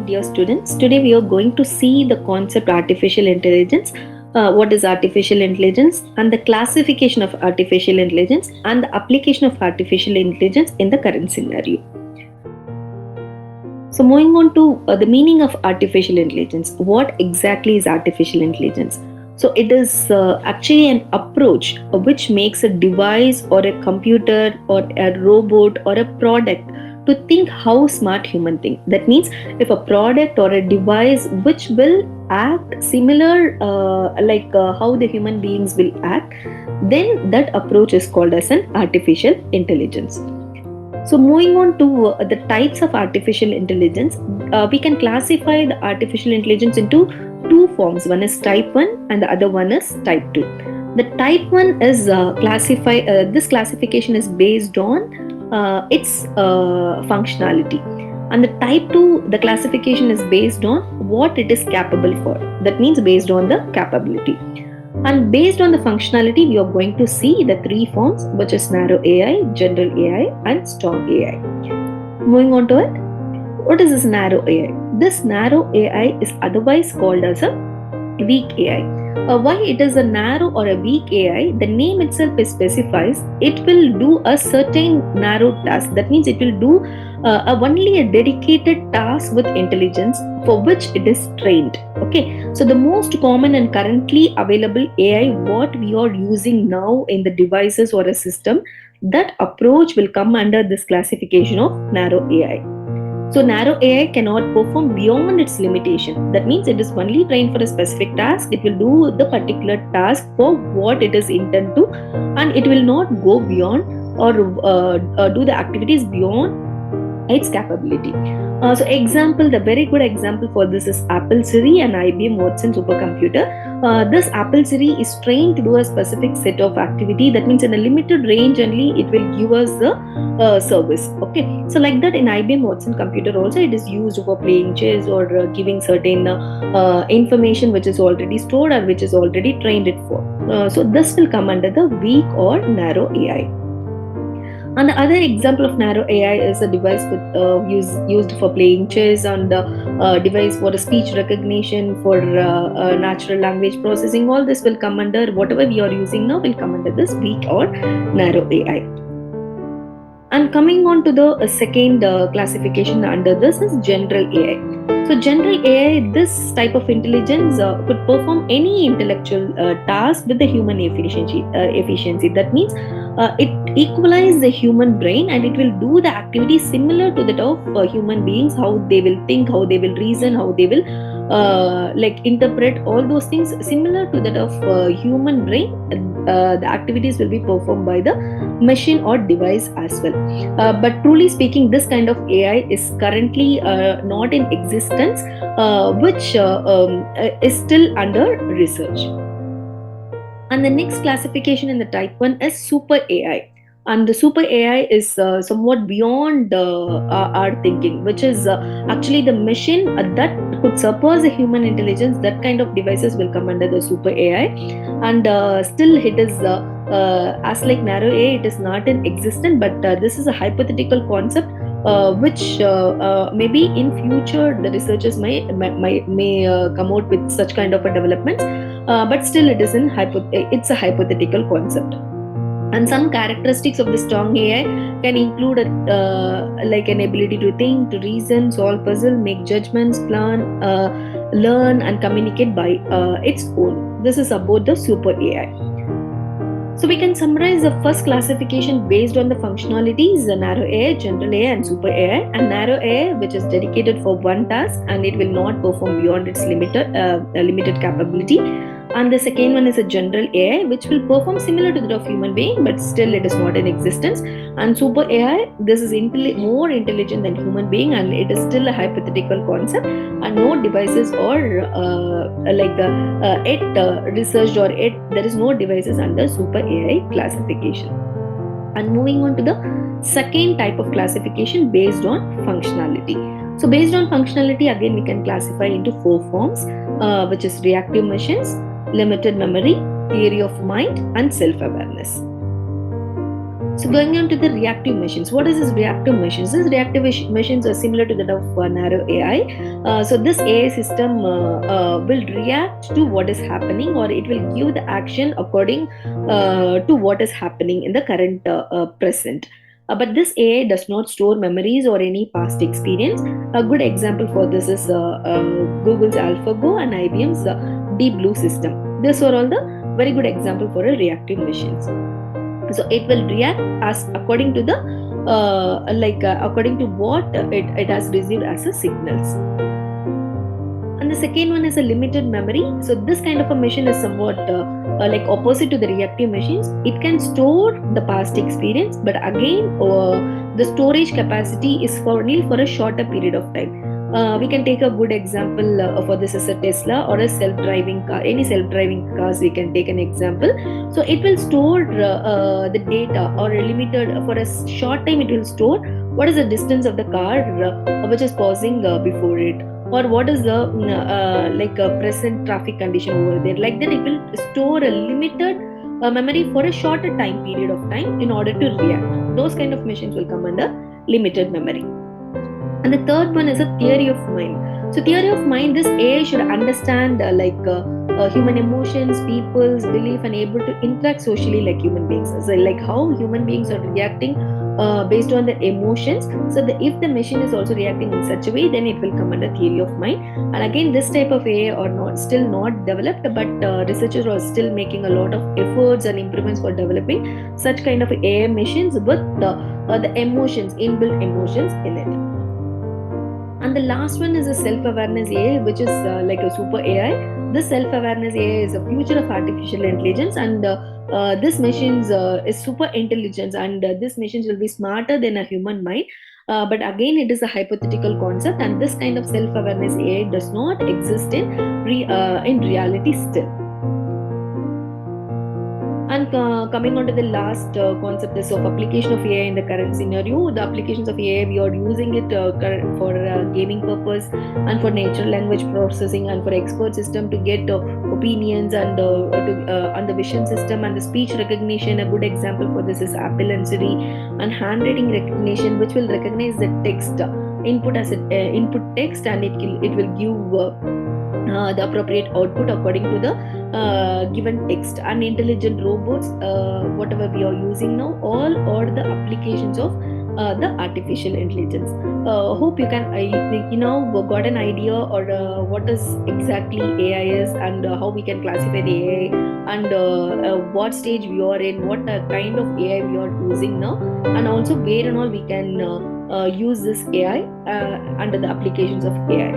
dear students. Today we are going to see the concept artificial intelligence, what is artificial intelligence, and the classification of artificial intelligence and the application of artificial intelligence in the current scenario. So, moving on to the meaning of artificial intelligence. What exactly is artificial intelligence? So, it is actually an approach which makes a device or a computer or a robot or a product to think how smart human think. That means if a product or a device which will act similar how the human beings will act, then that approach is called as an artificial intelligence. So, moving on to the types of artificial intelligence, we can classify the artificial intelligence into two forms. One is type 1 and the other one is type 2. The type 1 is this classification is based on its functionality. And the type 2, the classification is based on what it is capable for. That means based on the capability. And based on the functionality, we are going to see the three forms, which is narrow AI, general AI, and strong AI. Moving on to it, what is this narrow AI? This narrow AI is otherwise called as a weak AI. Why it is a narrow or a weak AI? The name itself specifies it will do a certain narrow task. That means it will do only a dedicated task with intelligence for which it is trained. Okay, so the most common and currently available AI, what we are using now in the devices or a system, that approach will come under this classification of narrow AI. So narrow AI cannot perform beyond its limitation. That means it is only trained for a specific task. It will do the particular task for what it is intended to, and it will not go beyond or do the activities beyond its capability. So example, the very good example for this is Apple Siri and IBM Watson supercomputer. This Apple Siri is trained to do a specific set of activity. That means in a limited range only it will give us the service. Okay, so like that in IBM Watson computer also it is used for playing chess or giving certain information which is already stored or which is already trained it for. So this will come under the weak or narrow AI. And the other example of narrow AI is a device used for playing chess, and a device for speech recognition, for natural language processing. All this will come under whatever we are using now will come under this weak or narrow AI. And coming on to the second classification under this is general AI. So general AI, this type of intelligence could perform any intellectual task with the human efficiency. That means it equalizes the human brain and it will do the activity similar to that of human beings, how they will think, how they will reason, how they will interpret, all those things similar to that of human brain. The activities will be performed by the machine or device as well. But truly speaking, this kind of AI is currently not in existence, which is still under research. And the next classification in the type 1 is super AI. And the super AI is somewhat beyond our thinking, which is actually the machine that could surpass the human intelligence. That kind of devices will come under the super AI. And still it is as like narrow AI, it is not in existence, but this is a hypothetical concept which maybe in future the researchers may come out with such kind of a developments, but still it is it's a hypothetical concept. And some characteristics of the strong AI can include like an ability to think, to reason, solve puzzle, make judgments, plan, learn, and communicate by its own. This is about the super AI. So we can summarize the first classification based on the functionalities: the narrow AI, general AI, and super AI. And narrow AI, which is dedicated for one task and it will not perform beyond its limited capability. And the second one is a general AI, which will perform similar to that of human being, but still it is not in existence. And super AI, this is more intelligent than human being, and it is still a hypothetical concept, and no devices or researched or there is no devices under super AI classification. And moving on to the second type of classification based on functionality. So based on functionality, again we can classify into four forms, which is reactive machines, limited memory, theory of mind, and self-awareness. So going on to the reactive machines, what is this reactive machines? These reactive machines are similar to that of narrow AI. So this AI system will react to what is happening, or it will give the action according to what is happening in the current present. But this AI does not store memories or any past experience. A good example for this is Google's AlphaGo and IBM's Deep Blue system. These are all the very good example for a reactive machines. So it will react as according to the according to what it has received as a signals. And the second one is a limited memory. So this kind of a machine is somewhat like opposite to the reactive machines. It can store the past experience, but again the storage capacity is for only for a shorter period of time. We can take a good example for this is a Tesla or a self-driving car. Any self-driving cars we can take an example. So it will store the data or a limited for a short time. It will store what is the distance of the car which is passing before it, or what is the present traffic condition over there. Like that, it will store a limited memory for a shorter time period of time in order to react. Those kind of machines will come under limited memory. And the third one is a theory of mind. So theory of mind, this AI should understand human emotions, people's belief, and able to interact socially like human beings. So like how human beings are reacting based on their emotions. So if the machine is also reacting in such a way, then it will come under theory of mind. And again, this type of AI are not still not developed, but researchers are still making a lot of efforts and improvements for developing such kind of AI machines with the emotions, inbuilt emotions in it. And the last one is a self-awareness AI, which is like a super AI. This self-awareness AI is a future of artificial intelligence, and this machines is super intelligence, and this machines will be smarter than a human mind. But again, it is a hypothetical concept, and this kind of self-awareness AI does not exist in reality still. And coming on to the last concept is of application of AI in the current scenario. The applications of AI, we are using it for gaming purpose, and for natural language processing, and for expert system to get opinions, and the vision system and the speech recognition. A good example for this is Apple and Siri, and handwriting recognition, which will recognize the text input as input text, and it will give the appropriate output according to the given text. And intelligent robots, whatever we are using now, all are the applications of the artificial intelligence. Hope you can got an idea, or what is exactly AI is, and how we can classify the AI, and what stage we are in, what kind of AI we are using now, and also where and all we can use this AI under the applications of AI.